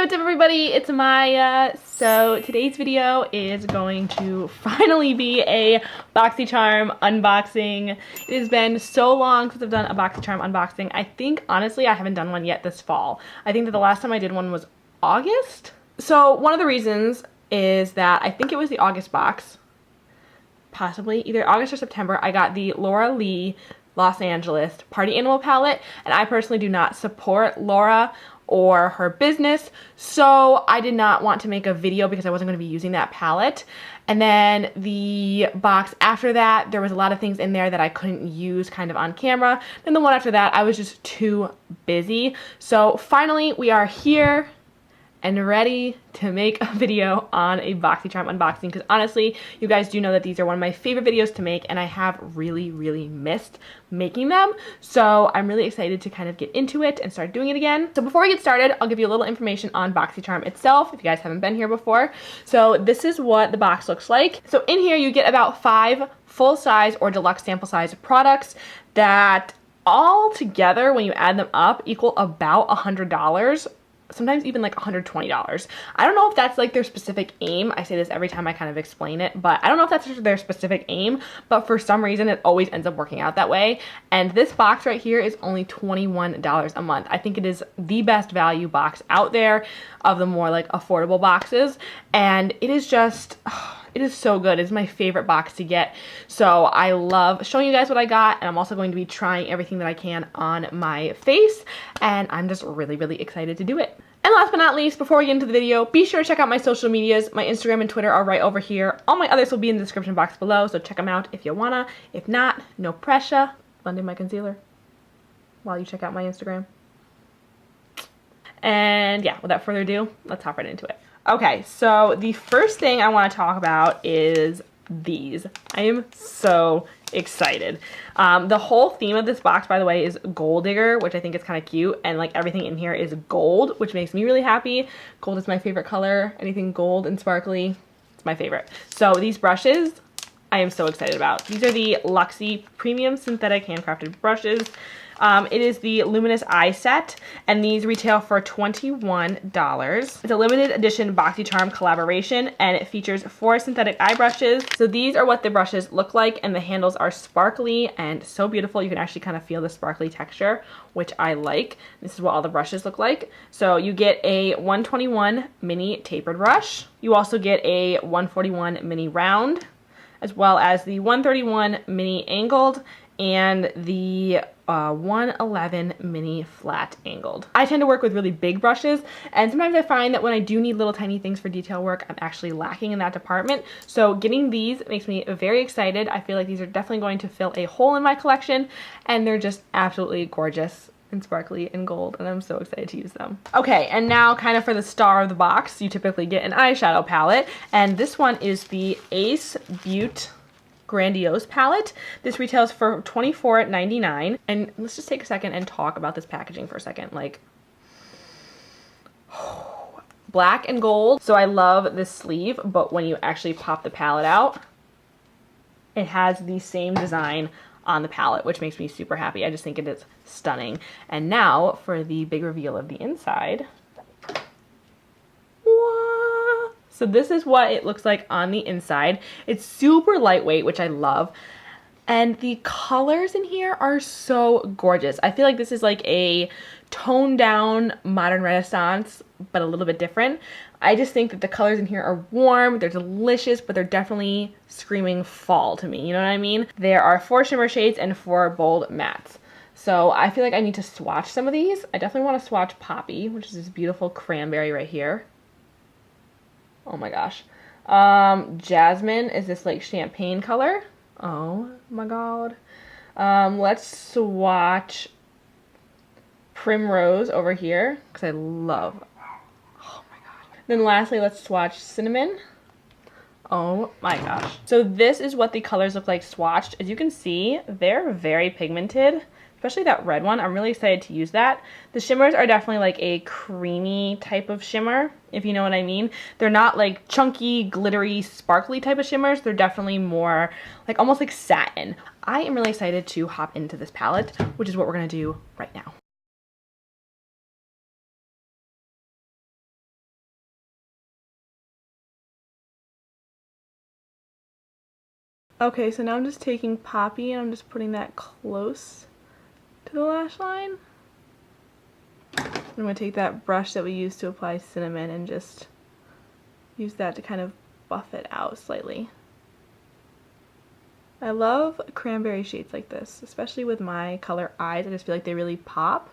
what's up everybody, it's Amaya. So today's video is going to finally be a Boxycharm unboxing. It has been so long since I've done a Boxycharm unboxing. I think honestly I haven't done one yet this fall. I think that the last time I did one was August. So one of the reasons is that I think it was the August box, possibly either August or September. I got the Laura Lee Los Angeles Party Animal palette, and I personally do not support Laura or her business, so I did not want to make a video because I wasn't going to be using that palette. And then the box after that, there was a lot of things in there that I couldn't use kind of on camera. Then the one after that, I was just too busy. So finally we are here and ready to make a video on a Boxycharm unboxing, because honestly, you guys do know that these are one of my favorite videos to make, and I have really missed making them. So I'm really excited to kind of get into it and start doing it again. So before we get started, I'll give you a little information on Boxycharm itself if you guys haven't been here before. So this is what the box looks like. So in here you get about 5 full-size or deluxe sample size products that all together, when you add them up, equal about $100. Sometimes even like $120. I don't know if that's like their specific aim. I say this every time I kind of explain it, but I don't know if that's their specific aim, but for some reason it always ends up working out that way. And this box right here is only $21 a month. I think it is the best value box out there of the more like affordable boxes, and it is just, it is so good. It's my favorite box to get. So I love showing you guys what I got, and I'm also going to be trying everything that I can on my face, and I'm just really excited to do it. And last but not least, before we get into the video, be sure to check out my social medias. My Instagram and Twitter are right over here. All my others will be in the description box below, so check them out if you wanna. If not, no pressure. Blend in my concealer while you check out my Instagram. And yeah, without further ado, let's hop right into it. Okay, so the first thing I want to talk about is these. I am so excited. The whole theme of this box, by the way, is Gold Digger, which I think is kind of cute, and like everything in here is gold, which makes me really happy. Gold is my favorite color. Anything gold and sparkly, it's my favorite. So these brushes, I am so excited about. These are the Luxie Premium Synthetic Handcrafted Brushes. It is the Luminous Eye Set, and these retail for $21. It's a limited edition Boxycharm collaboration, and it features 4 synthetic eye brushes. So these are what the brushes look like, and the handles are sparkly and so beautiful. You can actually kind of feel the sparkly texture, which I like. This is what all the brushes look like. So you get a 121 mini tapered brush. You also get a 141 mini round, as well as the 131 mini angled and the 111 mini flat angled. I tend to work with really big brushes, and sometimes I find that when I do need little tiny things for detail work, I'm actually lacking in that department. So getting these makes me very excited. I feel like these are definitely going to fill a hole in my collection, and they're just absolutely gorgeous and sparkly and gold, and I'm so excited to use them. Okay, and now kind of for the star of the box, you typically get an eyeshadow palette, and this one is the Ace Beauty Grandiose palette. This retails for $24.99, and let's just take a second and talk about this packaging for a second. Like, black and gold. So I love this sleeve, but when you actually pop the palette out, it has the same design on the palette, which makes me super happy. I just think it is stunning. And now for the big reveal of the inside. So this is what it looks like on the inside. It's super lightweight, which I love. And the colors in here are so gorgeous. I feel like this is like a toned down modern Renaissance, but a little bit different. I just think that the colors in here are warm, they're delicious, but they're definitely screaming fall to me, you know what I mean? There are 4 shimmer shades and 4 bold mattes. So I feel like I need to swatch some of these. I definitely want to swatch Poppy, which is this beautiful cranberry right here. Oh my gosh. Jasmine is this like champagne color. Oh my god. Let's swatch Primrose over here, because I love, oh my god. Then lastly, let's swatch Cinnamon. Oh my gosh. So this is what the colors look like swatched. As you can see, they're very pigmented. Especially that red one. I'm really excited to use that. The shimmers are definitely like a creamy type of shimmer, if you know what I mean. They're not like chunky, glittery, sparkly type of shimmers. They're definitely more like almost like satin. I am really excited to hop into this palette, which is what we're gonna do right now. Okay, so now I'm just taking Poppy and I'm just putting that close to the lash line. I'm going to take that brush that we used to apply cinnamon and just use that to kind of buff it out slightly. I love cranberry shades like this, especially with my color eyes. I just feel like they really pop,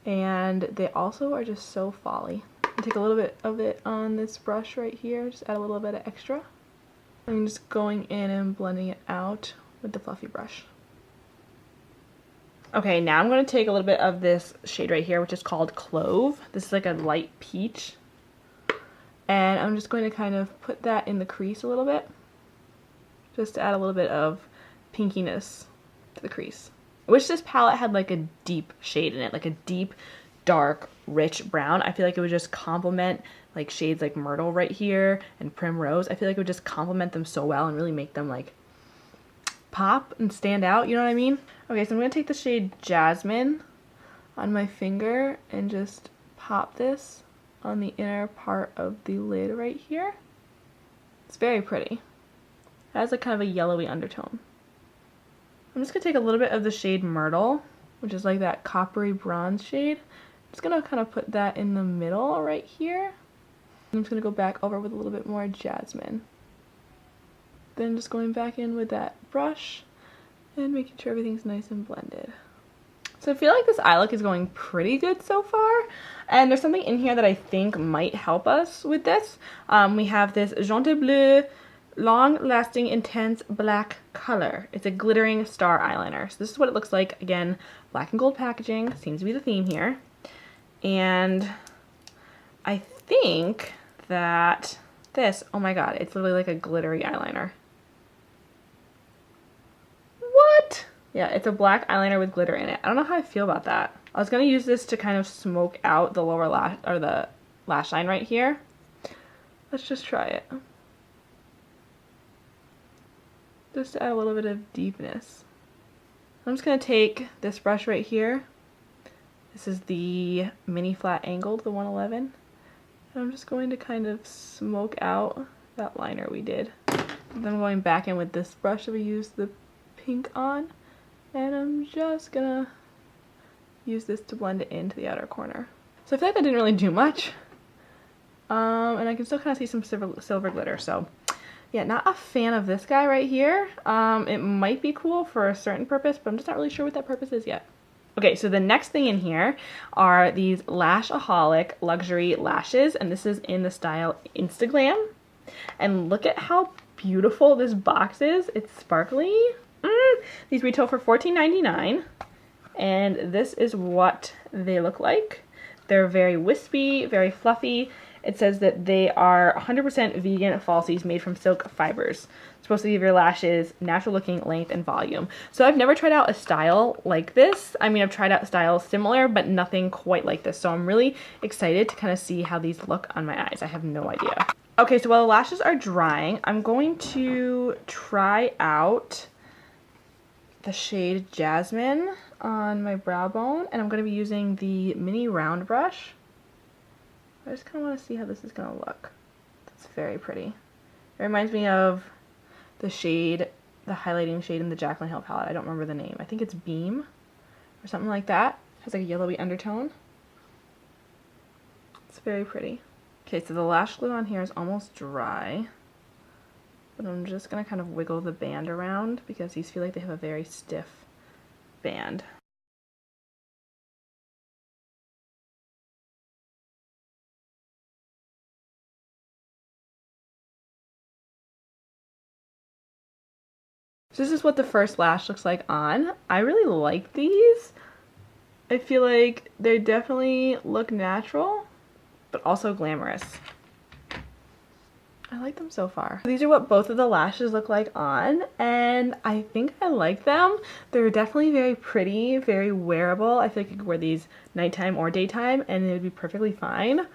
and they also are just so folly. I'll take a little bit of it on this brush right here, just add a little bit of extra. I'm just going in and blending it out with the fluffy brush. Okay, now I'm going to take a little bit of this shade right here, which is called Clove. This is like a light peach. And I'm just going to kind of put that in the crease a little bit, just to add a little bit of pinkiness to the crease. I wish this palette had like a deep shade in it, like a deep, dark, rich brown. I feel like it would just complement like shades like Myrtle right here and Primrose. I feel like it would just complement them so well and really make them like pop and stand out, you know what I mean? Okay, so I'm going to take the shade Jasmine on my finger and just pop this on the inner part of the lid right here. It's very pretty. It has like kind of a yellowy undertone. I'm just going to take a little bit of the shade Myrtle, which is like that coppery bronze shade. I'm just going to kind of put that in the middle right here. I'm just going to go back over with a little bit more Jasmine. Then just going back in with that brush and making sure everything's nice and blended. So I feel like this eye look is going pretty good so far, and there's something in here that I think might help us with this. We have this Jaune Bleu Long Lasting Intense Black Color. It's a glittering star eyeliner. So this is what it looks like. Again, black and gold packaging seems to be the theme here. And I think that this, oh my god, it's literally like a glittery eyeliner. What? Yeah, it's a black eyeliner with glitter in it. I don't know how I feel about that. I was going to use this to kind of smoke out the lower lash, or the lash line right here. Let's just try it. Just to add a little bit of deepness. I'm just going to take this brush right here. This is the mini flat angled, the 111. And I'm just going to kind of smoke out that liner we did. And then I'm going back in with this brush that we used the pink on. And I'm just gonna use this to blend it into the outer corner. So I feel like that didn't really do much. And I can still kind of see some silver glitter. So yeah, not a fan of this guy right here. It might be cool for a certain purpose, but I'm just not really sure what that purpose is yet. Okay, so the next thing in here are these Lashaholic Luxury Lashes, and this is in the style Instaglam. And look at how beautiful this box is. It's sparkly. These retail for $14.99, and this is what they look like. They're very wispy, very fluffy. It says that they are 100% vegan falsies made from silk fibers. It's supposed to give your lashes natural looking length and volume. So I've never tried out a style like this. I mean, I've tried out styles similar, but nothing quite like this. So I'm really excited to kind of see how these look on my eyes. I have no idea. Okay, so while the lashes are drying, I'm going to try out the shade Jasmine on my brow bone, and I'm going to be using the mini round brush. I just kind of want to see how this is going to look. It's very pretty. It reminds me of the shade, the highlighting shade in the Jaclyn Hill palette. I don't remember the name. I think it's Beam or something like that. It has like a yellowy undertone. It's very pretty. Okay, so the lash glue on here is almost dry. But I'm just going to kind of wiggle the band around because these feel like they have a very stiff band. So this is what the first lash looks like on. I really like these. I feel like they definitely look natural, but also glamorous. I like them so far. These are what both of the lashes look like on, and I think I like them. They're definitely very pretty, very wearable. I feel like you could wear these nighttime or daytime and it would be perfectly fine.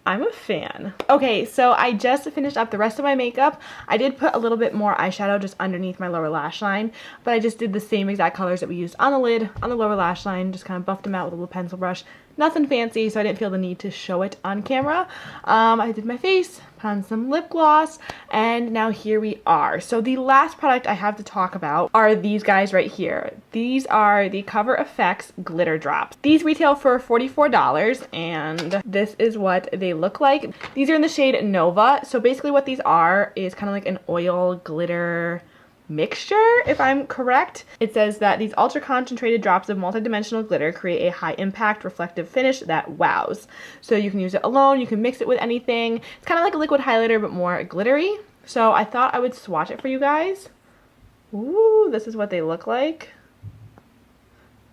I'm a fan. Okay, so I just finished up the rest of my makeup. I did put a little bit more eyeshadow just underneath my lower lash line, but I just did the same exact colors that we used on the lid, on the lower lash line, just kind of buffed them out with a little pencil brush. Nothing fancy, so I didn't feel the need to show it on camera. I did my face, put on some lip gloss, and now here we are. So the last product I have to talk about are these guys right here. These are the Cover FX glitter drops. These retail for $44, and this is what they look like. These are in the shade Nova. So basically what these are is kind of like an oil glitter mixture, if I'm correct. It says that these ultra concentrated drops of multidimensional glitter create a high impact reflective finish that wows. So you can use it alone, you can mix it with anything. It's kind of like a liquid highlighter but more glittery. So I thought I would swatch it for you guys. Ooh, this is what they look like.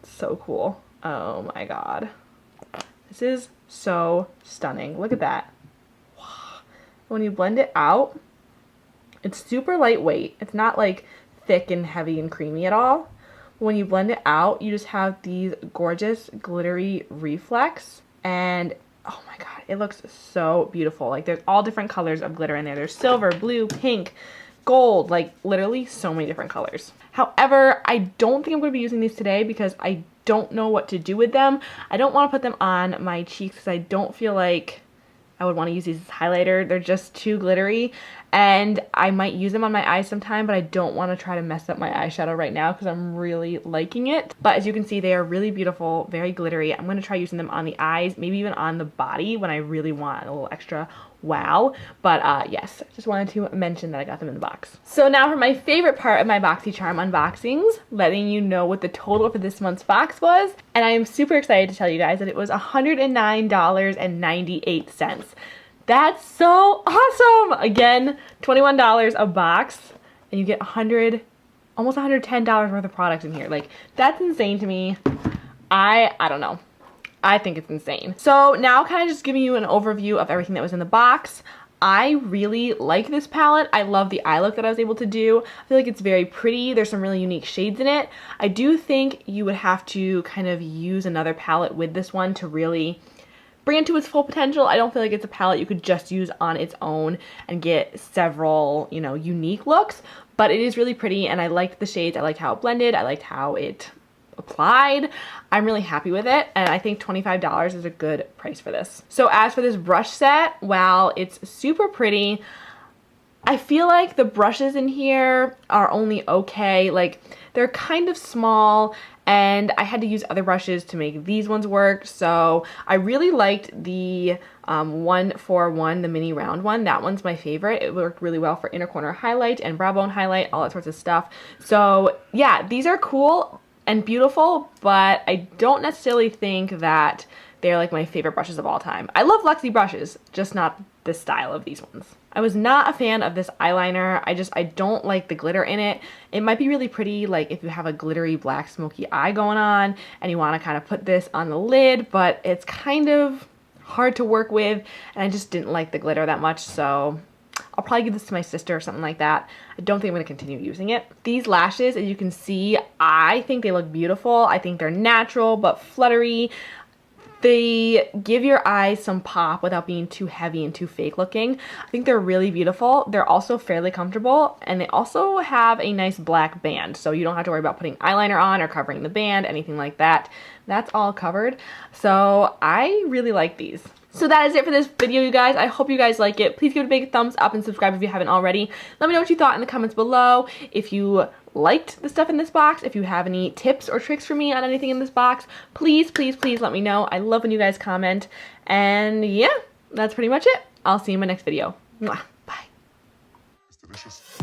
So cool. Oh my god. This is so stunning. Look at that. When you blend it out, it's super lightweight. It's not like thick and heavy and creamy at all. When you blend it out, you just have these gorgeous glittery reflex, and oh my god, it looks so beautiful. Like there's all different colors of glitter in there. There's silver, blue, pink, gold, like literally so many different colors. However, I don't think I'm going to be using these today because I don't know what to do with them. I don't want to put them on my cheeks because I don't feel like I would want to use these as highlighter. They're just too glittery, and I might use them on my eyes sometime, but I don't want to try to mess up my eyeshadow right now because I'm really liking it. But as you can see, they are really beautiful, very glittery. I'm going to try using them on the eyes, maybe even on the body when I really want a little extra wow. But yes, just wanted to mention that I got them in the box. So now for my favorite part of my BoxyCharm unboxings, letting you know what the total for this month's box was. And I am super excited to tell you guys that it was $109.98. That's so awesome! Again, $21 a box, and you get almost $110 worth of products in here. Like, that's insane to me. I don't know. I think it's insane. So now kind of just giving you an overview of everything that was in the box. I really like this palette. I love the eye look that I was able to do. I feel like it's very pretty. There's some really unique shades in it. I do think you would have to kind of use another palette with this one to really bring it to its full potential. I don't feel like it's a palette you could just use on its own and get several, you know, unique looks, but it is really pretty, and I liked the shades. I liked how it blended. I liked how it applied. I'm really happy with it, and I think $25 is a good price for this. So as for this brush set, while it's super pretty, I feel like the brushes in here are only okay. Like, they're kind of small, and I had to use other brushes to make these ones work. So I really liked the 141, the mini round one. That one's my favorite. It worked really well for inner corner highlight and brow bone highlight, all that sorts of stuff. So yeah, these are cool and beautiful, but I don't necessarily think that they're like my favorite brushes of all time. I love Luxie brushes, just not the style of these ones. I was not a fan of this eyeliner. I don't like the glitter in it. It might be really pretty, like if you have a glittery black smoky eye going on and you want to kind of put this on the lid, but it's kind of hard to work with, and I just didn't like the glitter that much, so I'll probably give this to my sister or something like that. I don't think I'm going to continue using it. These lashes, as you can see, I think they look beautiful. I think they're natural but fluttery. They give your eyes some pop without being too heavy and too fake looking. I think they're really beautiful. They're also fairly comfortable, and they also have a nice black band, so you don't have to worry about putting eyeliner on or covering the band, anything like that. That's all covered. So I really like these. So that is it for this video, you guys. I hope you guys like it. Please give it a big thumbs up and subscribe if you haven't already. Let me know what you thought in the comments below. If you liked the stuff in this box, if you have any tips or tricks for me on anything in this box, please, please, please let me know. I love when you guys comment. And yeah, that's pretty much it. I'll see you in my next video. Mwah. Bye. It's delicious.